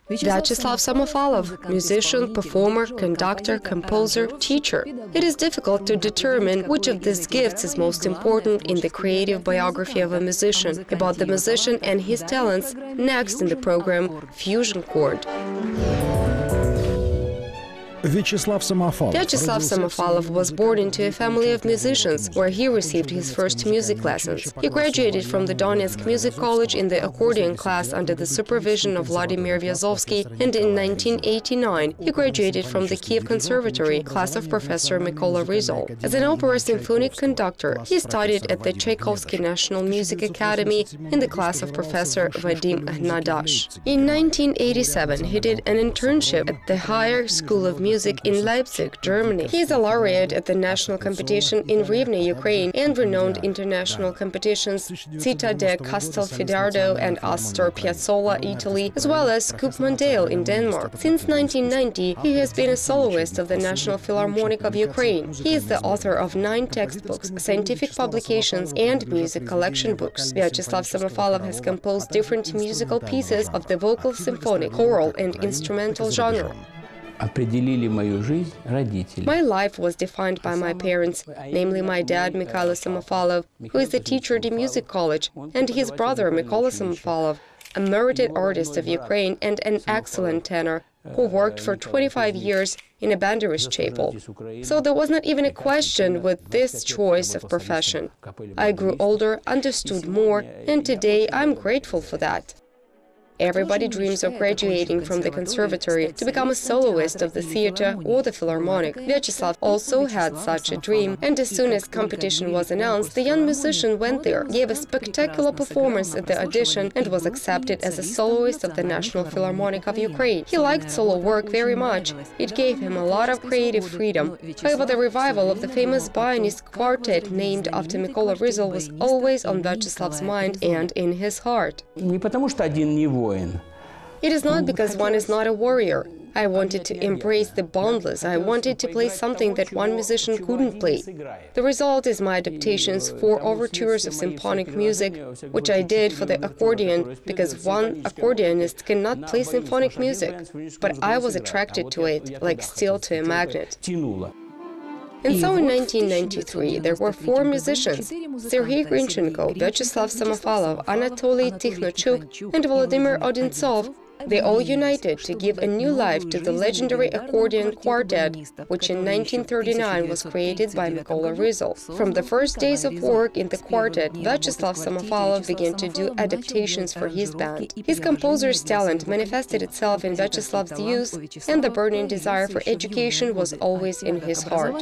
Vyacheslav Samofalov, musician, performer, conductor, composer, teacher. It is difficult to determine which of these gifts is most important in the creative biography of a musician. About the musician and his talents, next in the program Fusion Chord. Vyacheslav Samofalov was born into a family of musicians, where he received his first music lessons. He graduated from the Donetsk Music College in the accordion class under the supervision of Vladimir Vyazovsky, and in 1989 he graduated from the Kiev Conservatory, class of Professor Mykola Rizol. As an opera symphonic conductor, he studied at the Tchaikovsky National Music Academy in the class of Professor Vadim Hnadash. In 1987 he did an internship at the Higher School of Music in Leipzig, Germany. He is a laureate at the national competition in Rivne, Ukraine, and renowned international competitions Città de Castelfidardo and Astor Piazzolla, Italy, as well as Coupe Mondiale in Denmark. Since 1990, he has been a soloist of the National Philharmonic of Ukraine. He is the author of 9 textbooks, scientific publications, and music collection books. Vyacheslav Samofalov has composed different musical pieces of the vocal, symphonic, choral, and instrumental genre. My life was defined by my parents, namely my dad, Mikhail Samofalov, who is a teacher at the music college, and his brother, Mykola Samofalov, a merited artist of Ukraine and an excellent tenor, who worked for 25 years in a Banderist chapel. So there was not even a question with this choice of profession. I grew older, understood more, and today I'm grateful for that. Everybody dreams of graduating from the conservatory to become a soloist of the theater or the Philharmonic. Vyacheslav also had such a dream, and as soon as competition was announced, the young musician went there, gave a spectacular performance at the audition, and was accepted as a soloist of the National Philharmonic of Ukraine. He liked solo work very much. It gave him a lot of creative freedom. However, the revival of the famous Bayanist quartet named after Mykola Rizol was always on Vyacheslav's mind and in his heart. It is not because one is not a warrior. I wanted to embrace the boundless. I wanted to play something that one musician couldn't play. The result is my adaptations for overtures of symphonic music, which I did for the accordion, because one accordionist cannot play symphonic music. But I was attracted to it, like steel to a magnet. And so in 1993 there were 4 musicians: Sergei Grinchenko, Vyacheslav Samofalov, Anatoly Tikhnochuk, and Volodymyr Odintsov. They all united to give a new life to the legendary accordion quartet, which in 1939 was created by Mykola Rizol. From the first days of work in the quartet, Vyacheslav Samofalov began to do adaptations for his band. His composer's talent manifested itself in Vyacheslav's youth, and the burning desire for education was always in his heart.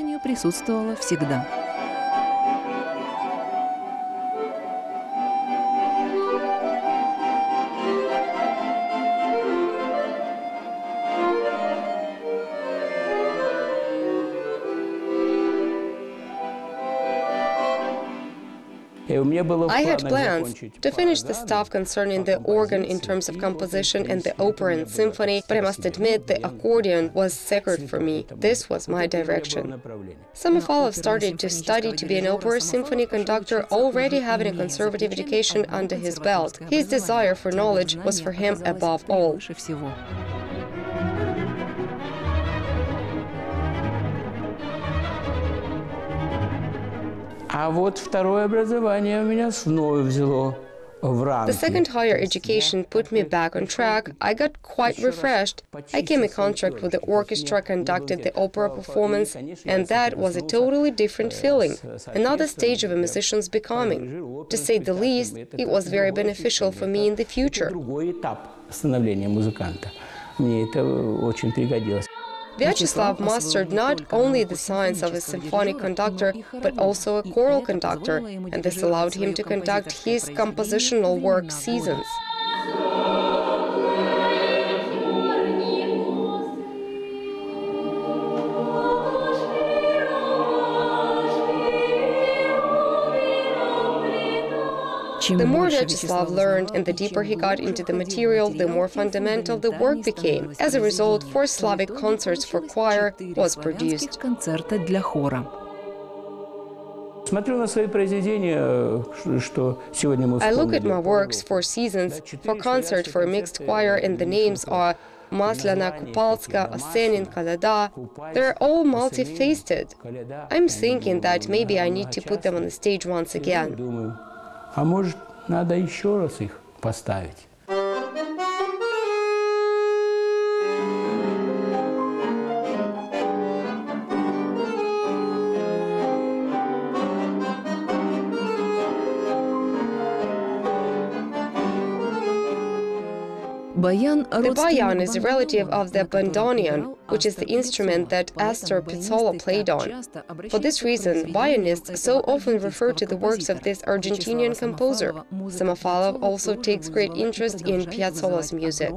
I had plans to finish the stuff concerning the organ in terms of composition and the opera and symphony, but I must admit the accordion was sacred for me. This was my direction. Samofalov started to study to be an opera symphony conductor, already having a conservative education under his belt. His desire for knowledge was for him above all. The second higher education put me back on track. I got quite refreshed. I came in contact with the orchestra, conducted the opera performance, and that was a totally different feeling, another stage of a musician's becoming. To say the least, it was very beneficial for me in the future. Vyacheslav mastered not only the science of a symphonic conductor, but also a choral conductor, and this allowed him to conduct his compositional work seasons. The more Vyacheslav learned and the deeper he got into the material, the more fundamental the work became. As a result, 4 Slavic concerts for choir was produced. look at my works for seasons, for concert, for mixed choir, and the names are Masляна, Kupalska, Osenin, Kolyada. They're all multifaceted. I'm thinking that maybe I need to put them on the stage once again. The bayan is a relative of the bandoneon, which is the instrument that Astor Piazzolla played on. For this reason, bayanists so often refer to the works of this Argentinian composer. Samofalov also takes great interest in Piazzolla's music.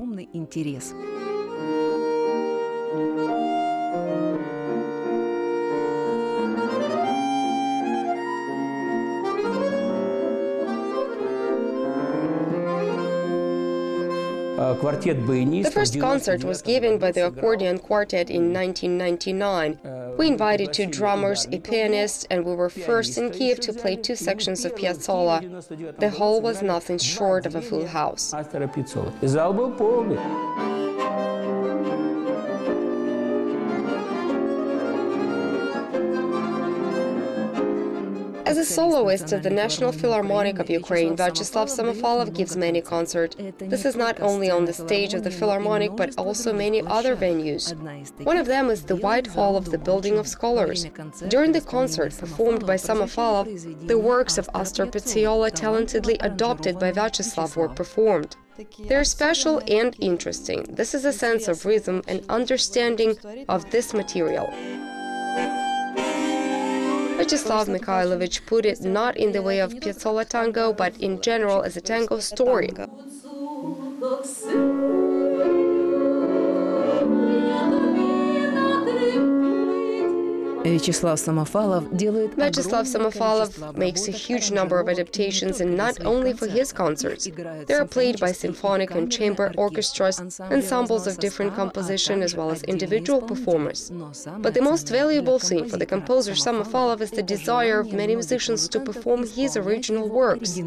The first concert was given by the accordion quartet in 1999. We invited 2 drummers, a pianist, and we were first in Kiev to play 2 sections of Piazzolla. The hall was nothing short of a full house. As a soloist of the National Philharmonic of Ukraine, Vyacheslav Samofalov gives many concerts. This is not only on the stage of the Philharmonic, but also many other venues. One of them is the White Hall of the Building of Scholars. During the concert performed by Samofalov, the works of Astor Piazzolla, talentedly adopted by Vyacheslav, were performed. They're special and interesting. This is a sense of rhythm and understanding of this material. Vyacheslav Mikhailovich put it not in the way of Piazzolla tango, but in general as a tango story. Vyacheslav Samofalov makes a huge number of adaptations, and not only for his concerts. They are played by symphonic and chamber orchestras, ensembles of different composition, as well as individual performers. But the most valuable thing for the composer Samofalov is the desire of many musicians to perform his original works.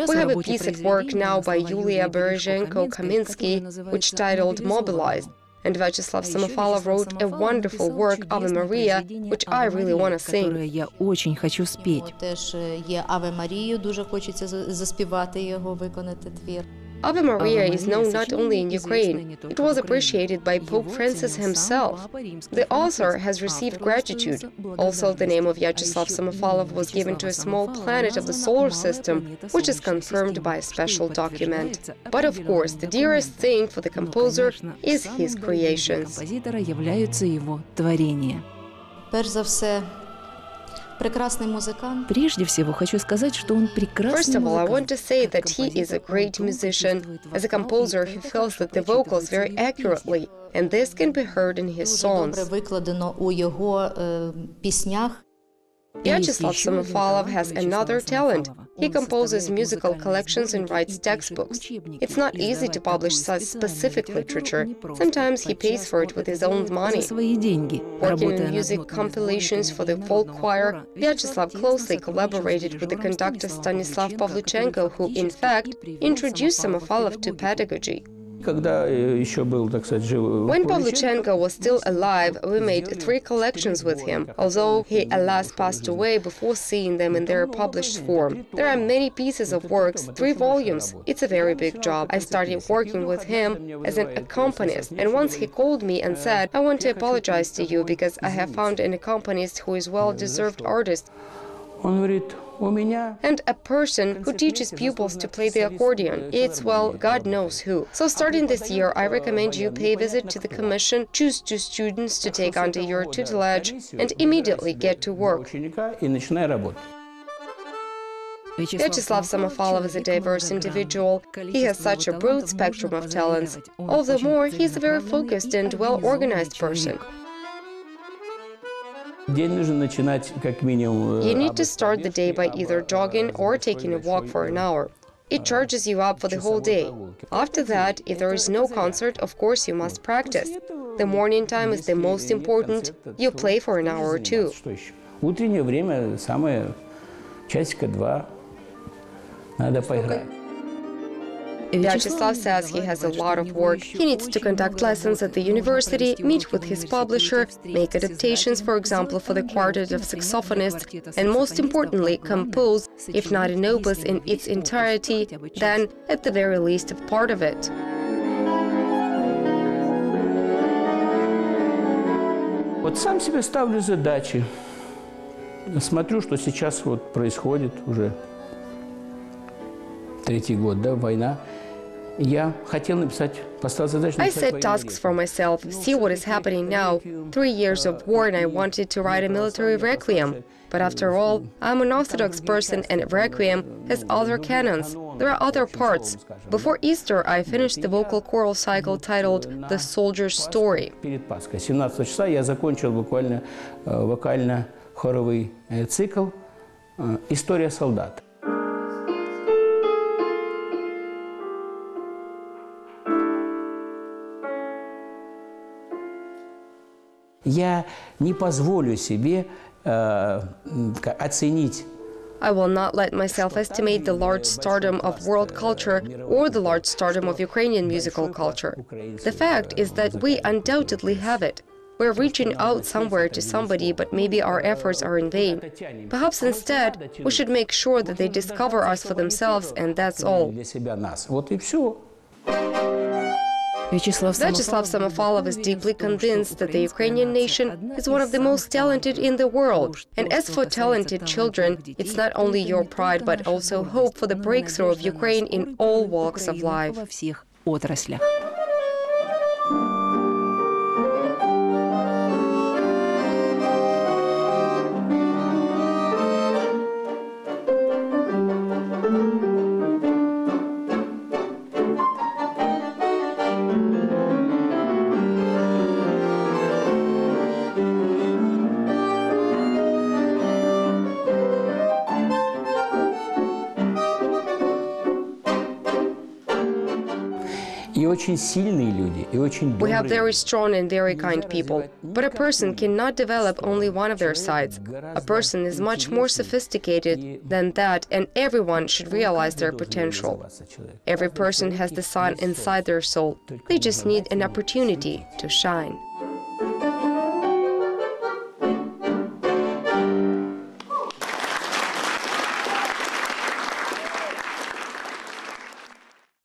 We have a piece at work now by Yulia Berezhenko-Kaminsky, which titled Mobilized, and Vyacheslav Samofalov wrote a wonderful work, Ave Maria, which I really want to sing. Ave Maria is known not only in Ukraine, it was appreciated by Pope Francis himself. The author has received gratitude. Also, the name of Vyacheslav Samofalov was given to a small planet of the solar system, which is confirmed by a special document. But of course, the dearest thing for the composer is his creations. First of all, I want to say that he is a great musician. As a composer, he fills the vocals very accurately, and this can be heard in his songs. Vyacheslav Samofalov has another talent. He composes musical collections and writes textbooks. It's not easy to publish such specific literature. Sometimes he pays for it with his own money. Working in music compilations for the folk choir, Vyacheslav closely collaborated with the conductor Stanislav Pavlichenko, who, in fact, introduced Samofalov to pedagogy. When Pavlichenko was still alive, we made 3 collections with him, although he alas passed away before seeing them in their published form. There are many pieces of works, 3 volumes. It's a very big job. I started working with him as an accompanist, and once he called me and said, "I want to apologize to you because I have found an accompanist who is a well-deserved artist, and a person who teaches pupils to play the accordion. It's, well, God knows who. So starting this year, I recommend you pay a visit to the commission, choose 2 students to take under your tutelage, and immediately get to work." Vyacheslav Samofalov is a diverse individual. He has such a broad spectrum of talents. All the more, he is a very focused and well-organized person. You need to start the day by either jogging or taking a walk for an hour. It charges you up for the whole day. After that, if there is no concert, of course you must practice. The morning time is the most important. You play for an hour or two. Утреннее время самое часика два надо поиграть. Vyacheslav says he has a lot of work. He needs to conduct lessons at the university, meet with his publisher, make adaptations, for example, for the quartet of saxophonists, and most importantly, compose, if not an opus in its entirety, then, at the very least, a part of it. Вот сам себе ставлю задачи. Смотрю, что сейчас вот происходит уже третий год, да, война. Я хотел написать, поставил задачу I написать set tasks for myself, see what is happening now. 3 years of war and I wanted to write a military requiem. But after all, I'm an Orthodox person and requiem has other canons. There are other parts. Before Easter, I finished the vocal choral cycle titled «The Soldier's Story». Перед Пасхой, 17 числа, я закончил буквально вокально-хоровый цикл «История солдата». Я не позволю себе оценить. I will not let myself estimate the large stardom of world culture or the large stardom of Ukrainian musical culture. The fact is that we undoubtedly have it. We're reaching out somewhere to somebody, but maybe our efforts are in vain. Perhaps instead, we should make sure that they discover us for themselves, and that's all. Vyacheslav Samofalov is deeply convinced that the Ukrainian nation is one of the most talented in the world. And as for talented children, it's not only your pride, but also hope for the breakthrough of Ukraine in all walks of life. We have very strong and very kind people, but a person cannot develop only one of their sides. A person is much more sophisticated than that, and everyone should realize their potential. Every person has the sun inside their soul. They just need an opportunity to shine.